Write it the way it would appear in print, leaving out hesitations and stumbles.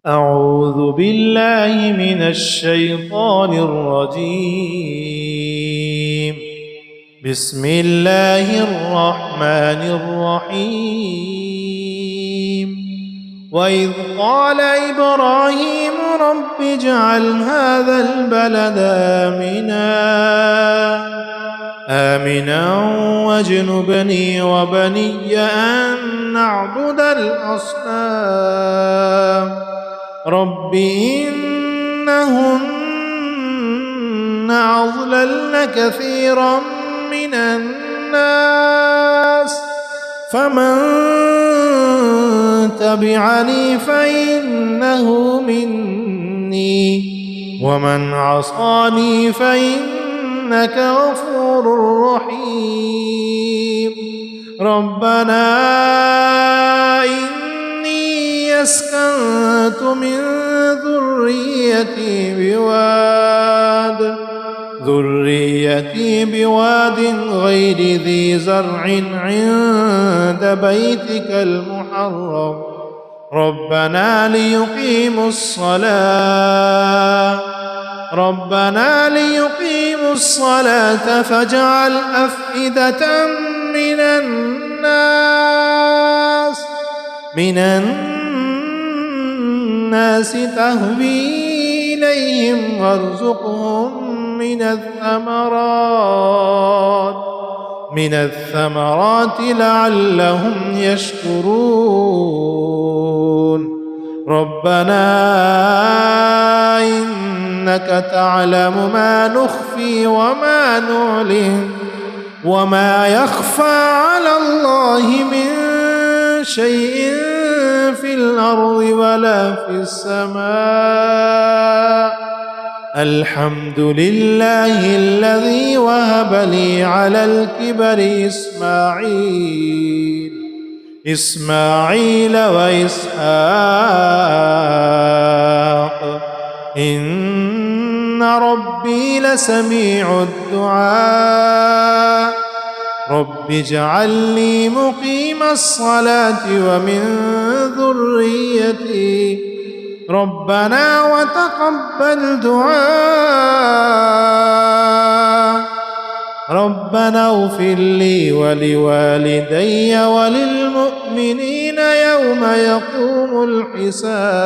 أعوذ بالله من الشيطان الرجيم. بسم الله الرحمن الرحيم. وإذ قال إبراهيم رب اجعل هذا البلد آمنا واجنبني وبني أن نعبد الأصنام رب إنهن أضللن كثيرا من الناس فمن تبعني فإنه مني ومن عصاني فإنك غفور رحيم. ربنا إني أسكنت من ذريتي بواد غير ذي زرع عند بيتك المحرم ربنا ليقيموا الصلاة فاجعل أفئدة من الناس تهوي إليهم وارزقهم من الثمرات لعلهم يشكرون. ربنا إنك تعلم ما نخفي وما نعلن وما يخفى على الله من شيء في الأرض ولا في السماء. الحمد لله الذي وهب لي على الكبر إسماعيل وإسحاق إن ربي لسميع الدعاء. رب اجعلني مقيم الصلاة ومن ذريتي ربنا وتقبل دعاء. ربنا اغفر لي ولوالدي وللمؤمنين يوم يقوم الحساب.